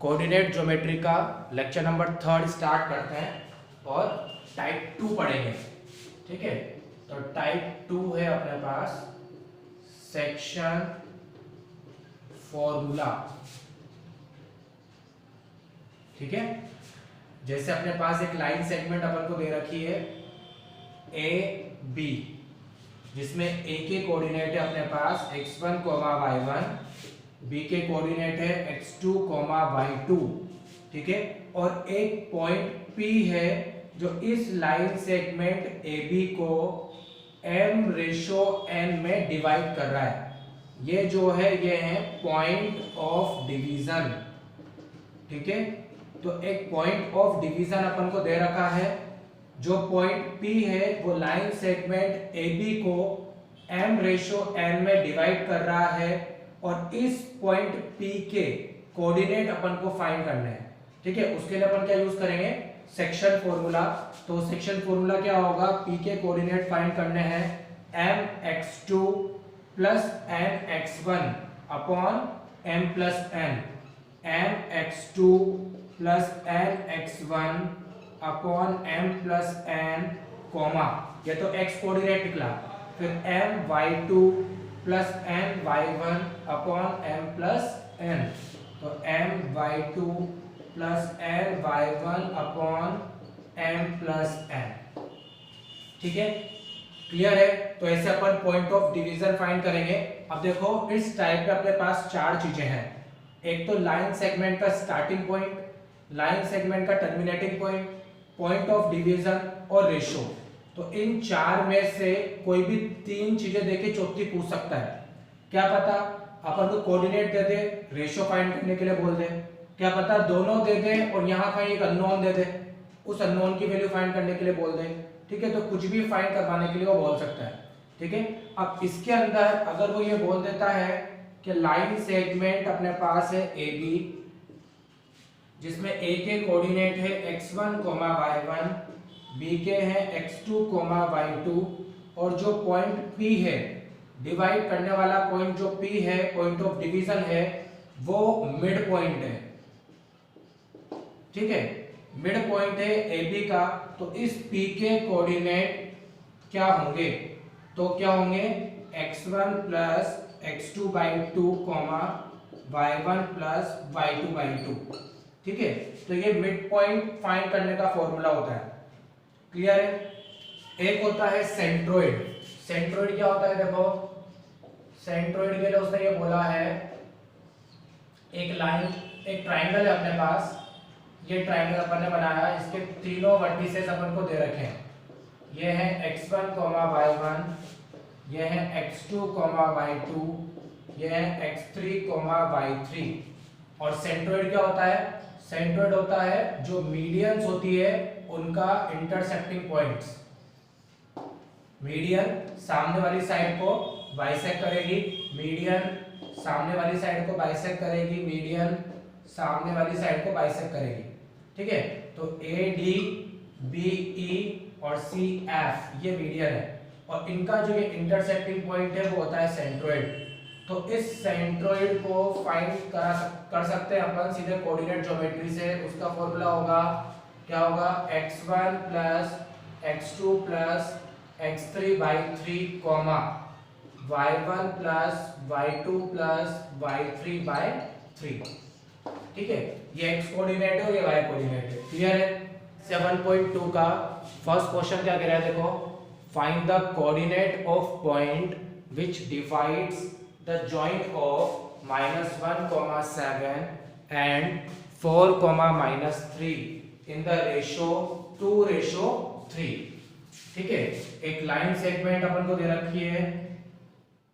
Coordinate geometry का lecture number 3 start करते हैं और टाइप 2 पढ़ेंगे। ठीक है, तो टाइप 2 है अपने पास सेक्शन फॉर्मूला। ठीक है, जैसे अपने पास एक लाइन सेगमेंट अपन को दे रखी है ए बी, जिसमें ए के कोऑर्डिनेट है अपने पास x1, y1, बी के कोऑर्डिनेट है x2, y2। ठीक है, और एक पॉइंट P है जो इस लाइन सेगमेंट AB को m/n में डिवाइड कर रहा है। ये जो है ये है पॉइंट ऑफ डिवीजन। ठीक है, तो एक पॉइंट ऑफ डिवीजन अपन को दे रखा है। जो पॉइंट P है वो लाइन सेगमेंट AB को m/n में डिवाइड कर रहा है और इस पॉइंट P के कोऑर्डिनेट अपन को फाइंड करने हैं। ठीक है, उसके लिए अपन क्या यूज करेंगे, सेक्शन फॉर्मूला। तो सेक्शन फॉर्मूला क्या होगा, P के कोऑर्डिनेट फाइंड करने हैं mx2 plus nx1 upon m plus n, mx2 plus nx1 upon m plus n, comma, ये तो x कोऑर्डिनेट निकला। फिर my2 plus my1 upon m plus n, तो my2 plus my1 upon m plus n। ठीक है, clear है। तो ऐसे अपन पॉइंट ऑफ डिवीजन फाइंड करेंगे। अब देखो इस टाइप पे अपने पास चार चीजें हैं। एक तो लाइन सेगमेंट का स्टार्टिंग पॉइंट, लाइन सेगमेंट का terminating point, point of division और रेशो। तो इन चार में से कोई भी तीन चीजें देके चौथी पूछ सकता है। क्या पता अपन को कोऑर्डिनेट दे दे, रेशो फाइंड करने के लिए बोल दे। क्या पता दोनों दे दे और यहाँ कहीं एक अननोन दे दे, उस अननोन की वैल्यू फाइंड करने के लिए बोल दे। ठीक है, तो कुछ भी फाइंड करवाने के लिए वो बोल सकता है। ठीक है, अब इसके अंदर अगर वो ये बोल देता है कि लाइन सेगमेंट अपने पास है AB, जिसमें A के कोऑर्डिनेट है x1, y1, B के हैं x2, y2, और जो पॉइंट P है, डिवाइड करने वाला पॉइंट जो P है, पॉइंट ऑफ डिवीजन है, वो मिड पॉइंट है। ठीक है, मिड पॉइंट है AB का, तो इस P के कोऑर्डिनेट क्या होंगे, तो क्या होंगे x1 plus x2/2, y1 plus y2/2। ठीक है, तो ये मिड पॉइंट फाइंड करने का फॉर्मूला होता है। क्लियर है। एक होता है सेंट्रोइड। सेंट्रोइड क्या होता है, देखो सेंट्रोइड के लिए उसने ये बोला है, एक लाइन, एक ट्राइंगल है अपने पास। ये ट्राइंगल अपन ने बनाया, इसके तीनों वर्टिसेस अपन को दे रखे हैं। ये है x1, y1, ये है x2, y2, ये है x3, y3। और सेंट्रोइड क्या होता है, सेंट्रोइड होता है जो मीडियंस होती है उनका इंटरसेक्टिंग पॉइंट्स। मीडियन सामने वाली साइड को बाइसेक्ट करेगी, मीडियन सामने वाली साइड को बाइसेक्ट करेगी, मीडियन सामने वाली साइड को बाइसेक्ट करेगी। ठीक है, तो AD, BE और CF ये मीडियन है, और इनका जो ये इंटरसेक्टिंग पॉइंट है वो होता है सेंट्रोइड। तो इस सेंट्रोइड को फाइंड कर सकते हैं अपन सीधे कोऑर्डिनेट ज्योमेट्री से। उसका फॉर्मूला होगा, क्या होगा, x1 plus x2 plus x3/3, y1 plus y2 plus y3/3। ठीक है, ये x कोऑर्डिनेट है और ये y कोऑर्डिनेट है। क्लियर है। 7.2 का फर्स्ट क्वेश्चन क्या कह रहा है, देखो, find the coordinate of point which divides the joint of -1, 7 and 4, -3 in the ratio 2:3। ठीक है, एक लाइन सेगमेंट अपन को दे रखी है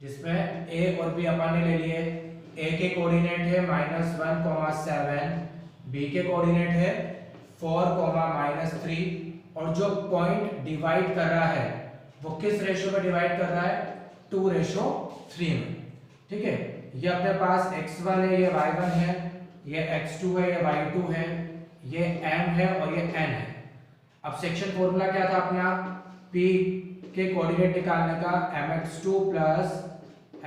जिसमें A और B अपन ने ले लिए। A के कोऑर्डिनेट है -1, 7, B के कोऑर्डिनेट है 4, -3, और जो पॉइंट डिवाइड कर रहा है वो किस रेशो में डिवाइड कर रहा है, 2:3 में। ठीक है, ये अपने पास x1 है, ये y1 है, ये x2 है, ये y2 है, ये m है और ये n है। अब सेक्शन फॉर्मूला क्या था अपना, P के कोऑर्डिनेट निकालने का, mx2 plus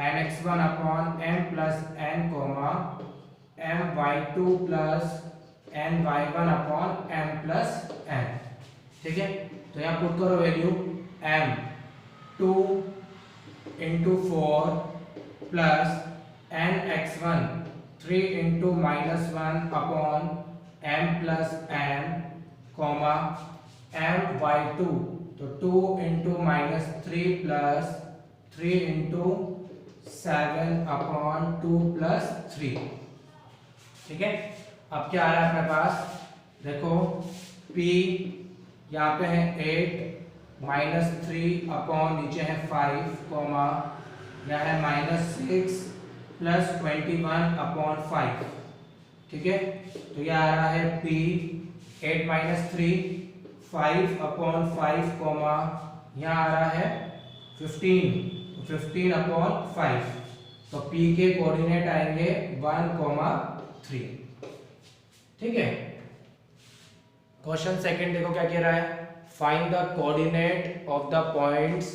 nx1 upon m plus n, my2 plus my1 upon m plus n। ठीक है, तो यहाँ पुट करो value m 2 into 4 plus nx1 3 into -1 upon m plus n comma my2 तो 2 into -3 plus 3 into 7 upon 2 plus 3। ठीक है, अब क्या आ रहा है अपने पास, देखो p यहाँ पे है 8 -3 अपॉन नीचे है 5 कॉमा यहाँ है -6 प्लस 21 अपॉन 5। ठीक है, तो यह आ रहा है p 8 -3 5 अपॉन 5 कॉमा यहाँ आ रहा है 15 अपॉन 5। तो p के कोऑर्डिनेट आएंगे 1,3। ठीक है, क्वेश्चन सेकंड देखो क्या कह रहा है, find the coordinate of the points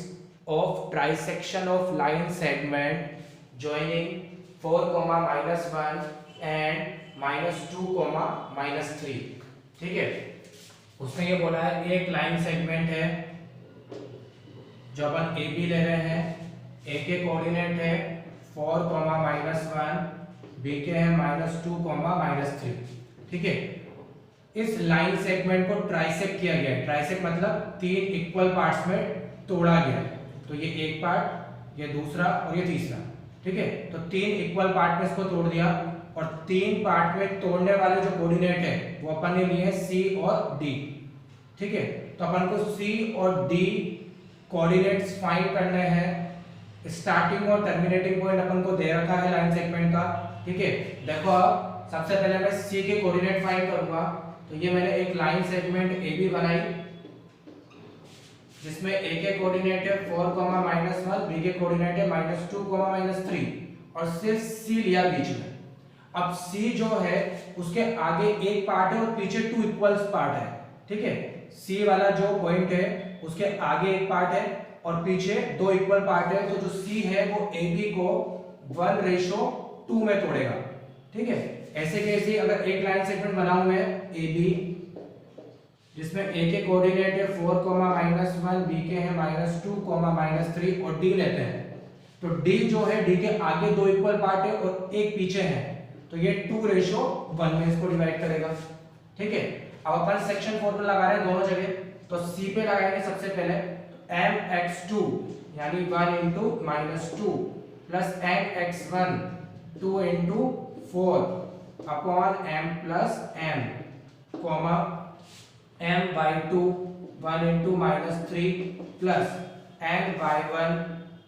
of trisection of line segment joining 4, -1 and -2, -3। ठीक है, उसने ये बोला है एक लाइन सेगमेंट है जो अपन ए बी ले रहे हैं, ए के कोऑर्डिनेट है 4, -1, बी के है -2, -3। ठीक है, इस लाइन सेगमेंट को ट्राइसेक्ट किया गया है। ट्राइसेक्ट मतलब 3 इक्वल पार्ट्स में तोड़ा गया है। तो ये एक पार्ट, ये दूसरा और ये तीसरा। ठीक है, तो 3 इक्वल पार्ट में इसको तोड़ दिया और 3 पार्ट में तोड़ने वाले जो कोऑर्डिनेट है वो अपन ने लिए सी और डी। ठीक है, तो अपन को सी और डी कोऑर्डिनेट्स फाइंड करने हैं। स्टार्टिंग और टर्मिनेटिंग पॉइंट अपन को दे रखा है लाइन सेगमेंट का। ठीक है, देखो अब सबसे पहले मैं सी के कोऑर्डिनेट फाइंड करूंगा। तो ये मैंने एक लाइन सेगमेंट ए बी बनाई जिसमें ए के कोऑर्डिनेट है 4, -1, बी के कोऑर्डिनेट है -2, -3 और सिर्फ सी लिया बीच में। अब सी जो है उसके आगे एक पार्ट है और पीछे 2 इक्वल्स पार्ट है। ठीक है, सी वाला जो पॉइंट है उसके आगे एक पार्ट है और पीछे 2 इक्वल पार्ट है। तो जो सी है वो ए बी को 1:2 में तोड़ेगा। ठीक है, ऐसे कैसे अगर एक लाइन सेगमेंट बनाऊं मैं ए बी जिसमें ए के कोऑर्डिनेट है 4, -1, बी के हैं -2, -3 और डी लेते हैं। तो डी जो है डी के आगे 2 इक्वल पार्ट है और एक पीछे है, तो ये 2:1 में इसको डिवाइड करेगा। ठीक है, अब अपन सेक्शन फॉर्मूला लगा रहे हैं दोनों जगह। तो सी पे लगाएंगे सबसे पहले mx2 यानी 1 × -2 plus mx1 2 × 4 upon m plus m comma my2 1 × -3 plus my1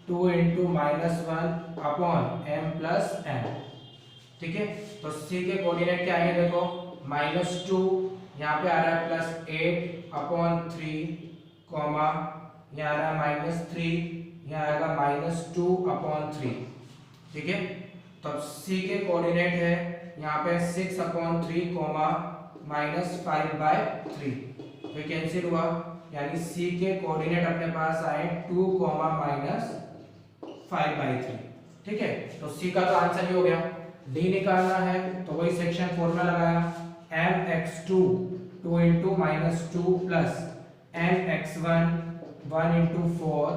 2 × -1 upon m plus m। ठीक है, तो c के कोऑर्डिनेट क्या आएंगे देखो -2 यहाँ पे आ रहा है +8 अपॉन 3 कॉमा यहाँ आ रहा है -3 यहाँ आएगा -2 अपॉन 3। ठीक है, तो अब c के कोऑर्डिनेट है यहाँ पे 6 अपॉन 3 कॉमा -5/3। तो कैंसिल हुआ यानी c के कोऑर्डिनेट अपने पास आए 2, -5/3। ठीक है, तो c का तो आंसर ही हो गया। d निकालना है तो वही सेक्शन फॉर्मूला लगाया mx2 2 × -2 plus mx1 1 × 4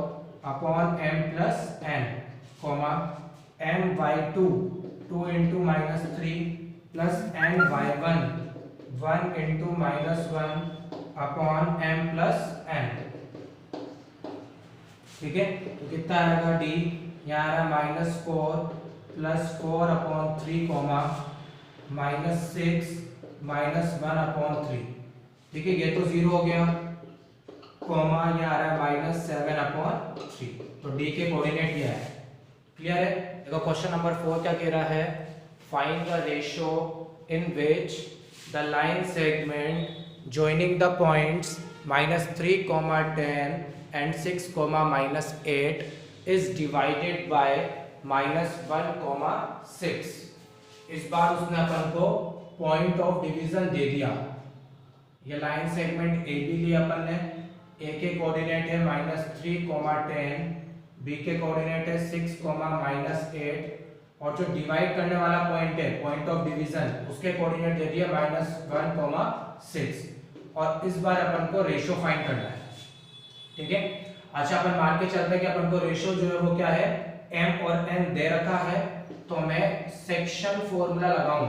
upon m plus n comma my2 2 × -3 plus my1 1 × -1 upon m plus n। ठीक है, तो कितना आएगा d यहाँ आ रहा है -4 प्लस 4 अपॉन 3 कॉमा -6 -1 अपॉन 3। ठीक है, ये तो 0 हो गया कॉमा ये आ रहा है -7 अपॉन 3। तो d के कोऑर्डिनेट ये है। क्लियर है? देखो क्वेश्चन नंबर 4 क्या कह रहा है, find the ratio in which the line segment joining the points -3, 10 and 6, -8 is divided by -1, 6। इस बार उसने अपन को पॉइंट ऑफ डिवीजन दे दिया। ये लाइन सेगमेंट ए बी लिया अपन ने, ए के कोऑर्डिनेट है -3, 10, बी के कोऑर्डिनेट है 6, -8 और जो डिवाइड करने वाला पॉइंट है, पॉइंट ऑफ डिवीजन, उसके कोऑर्डिनेट दे दिया -1,6। और इस बार अपन को रेशियो फाइंड करना है, ठीक है। अच्छा, अपन मान के चलते हैं कि अपन को रेशियो जो है वो क्या है, m और n दे रखा है, तो मैं सेक्शन फॉर्मूला लगाऊं,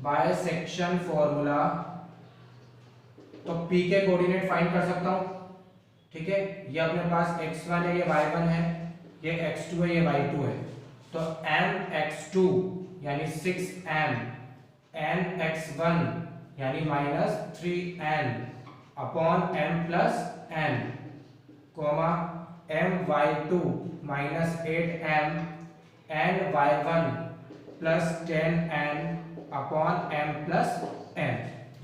बाय सेक्शन फॉर्मूला, तो p के कोऑर्डिनेट फाइंड कर सकता हूं, ठीक है। ये अपने पास x1 है, ये y1 है, ये x2 है, ये y2 है। तो mx2 यानी 6m, nx1 यानी -3n upon m plus n, comma my2 -8m ny1 plus 10n upon m plus n।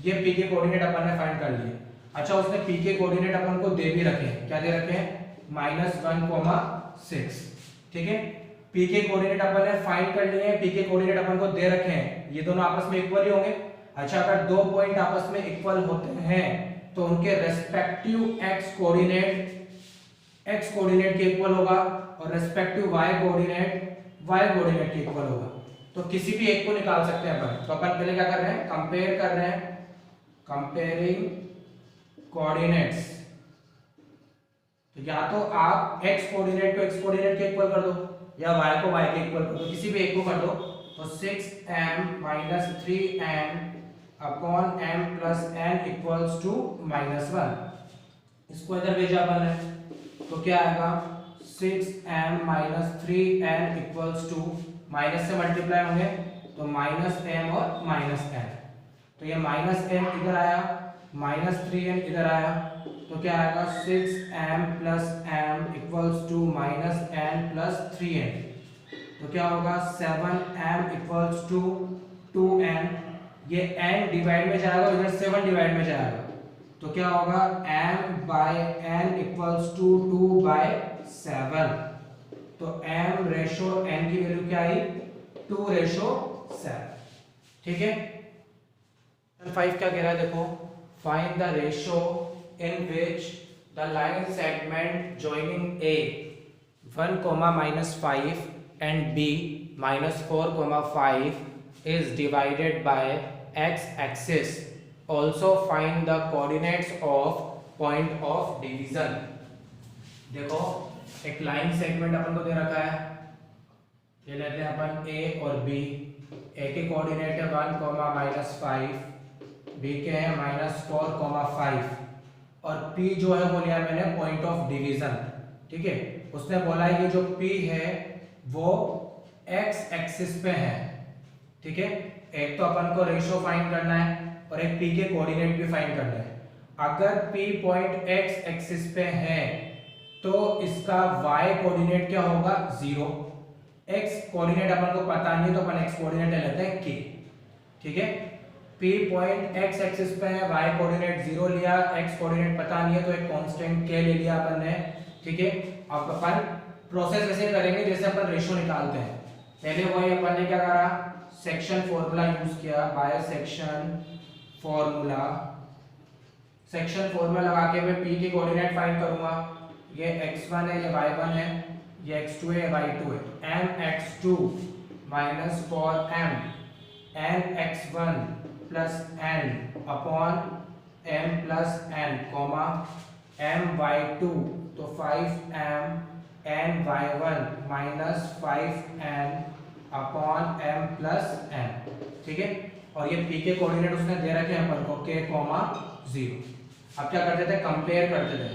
ये p के कोऑर्डिनेट अपन ने फाइंड कर लिए। अच्छा, उसने p के कोऑर्डिनेट अपन को दे भी रखे हैं, क्या दे रखे हैं, -1,6, ठीक है। p के कोऑर्डिनेट अपन ने फाइंड कर लिए हैं, p के कोऑर्डिनेट अपन को दे रखे हैं, ये दोनों आपस में इक्वल ही होंगे। अच्छा, अगर दो पॉइंट आपस में इक्वल होते हैं तो उनके रेस्पेक्टिव x कोऑर्डिनेट के इक्वल होगा और रेस्पेक्टिव y कोऑर्डिनेट के इक्वल होगा। तो किसी भी एक को निकाल सकते हैं अपन। तो अपन पहले क्या कर रहे हैं, कंपेयर कर रहे हैं, कंपेयरिंग कोऑर्डिनेट्स। तो या तो आप x कोऑर्डिनेट को x कोऑर्डिनेट के इक्वल कर दो या y को y के इक्वल कर दो, किसी भी एक को कर दो। तो 6m - 3n upon m plus n equals to -1। इसको इधर भेजा अपन ने, तो क्या आएगा, 6m - 3n equals to, minus से मल्टीप्लाई होंगे तो -m और -n, तो ये -m इधर आया, -3n इधर आया, तो क्या आएगा, 6m plus m equals to -n plus 3n। तो क्या होगा, 7m इक्वल्स टू 2n, ये n डिवाइड में जाएगा, इधर 7 डिवाइड में जाएगा, तो क्या होगा, m/n इक्वल्स टू 2/7। तो m रेशो n की वैल्यू क्या आई, 2:7, ठीक है। 5 क्या कह रहा है, देखो, find the ratio in which the line segment joining a 1, -5 and b -4, 5 is divided by x axis. Also find the coordinates of point of division. देखो, एक लाइन सेगमेंट अपन को दे रखा है, ये लेते हैं अपन a और b। a के कोऑर्डिनेट है 1, -5, b के हैं -4, 5, और p जो है वो लिया मैंने पॉइंट ऑफ डिवीजन, ठीक है। उसने बोला है कि जो p है वो x एक्सिस पे है, ठीक है। एक तो अपन को रेशियो फाइंड करना है और एक p के कोऑर्डिनेट भी फाइंड करना है। अगर p पॉइंट x एक्सिस पे है तो इसका y कोऑर्डिनेट क्या होगा, 0। x कोऑर्डिनेट अपन को पता नहीं है तो अपन x कोऑर्डिनेट ले लेते हैं k, ठीक है। p पॉइंट x एक्सिस पे है, y कोऑर्डिनेट 0 लिया, x कोऑर्डिनेट पता नहीं है तो एक कांस्टेंट k ले लिया अपन ने, ठीक है। अब अपन प्रोसेस वैसे करेंगे जैसे अपन रेशियो निकालते हैं। पहले वही अपन ने क्या करा, सेक्शन फॉर्मूला यूज किया, बाय सेक्शन फॉर्मूला लगा के मैं p के कोऑर्डिनेट फाइंड करूंगा। ये x1 है, ये y1 है, ये x2 है, ये y2 है। mx2 -4m nx1 plus n upon m plus n, my2 तो 5m ny1 -5n upon m plus n, ठीक है। और ये p के कोऑर्डिनेट उसने दे रखे हैं अपन को k, 0। अब क्या करते थे, कंपेयर करते थे।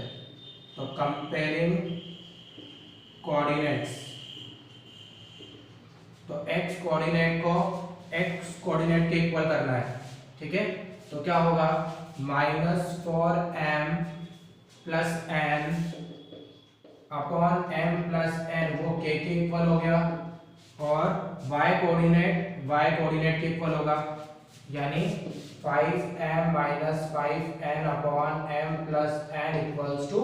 तो कंपेयरिंग कोऑर्डिनेट्स, तो x कोऑर्डिनेट को x कोऑर्डिनेट के इक्वल करना है, ठीक है। तो क्या होगा, -4m plus n upon m plus n, वो k के इक्वल हो गया, और y कोऑर्डिनेट के इक्वल होगा, यानी 5m - 5n upon m plus n equals to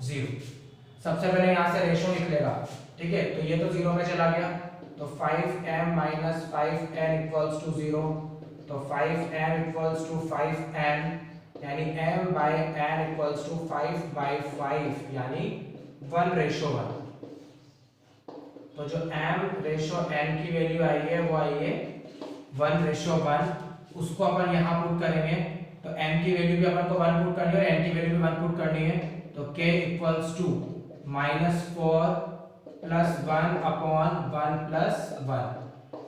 0। सबसे पहले यहाँ से रेशियो निकलेगा, ठीक है। तो ये तो 0 में चला गया, तो 5m - 5n इक्वल्स टू 0, तो 5m इक्वल्स टू 5n, यानी m/n इक्वल्स टू 5/5, यानी 1:1। तो जो m रेशो n की वैल्यू आई है वो आई है 1:1, उसको अपन यहाँ पुट करेंगे। तो m की वैल्यू भी अपन को 1 पुट करनी है और n की वैल्यू भी 1 पुट करनी है। तो k इक्वल्स टू -4 + 1/1 + 1।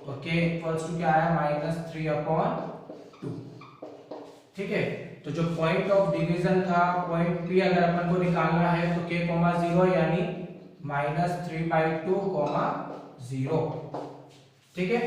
तो k इक्वल्स टू क्या आया -3/2। ठीक है, तो जो पॉइंट ऑफ डिवीजन था पॉइंट P अगर अपन को निकालना है तो k, 0 यानी -3/2, 0। ठीक है।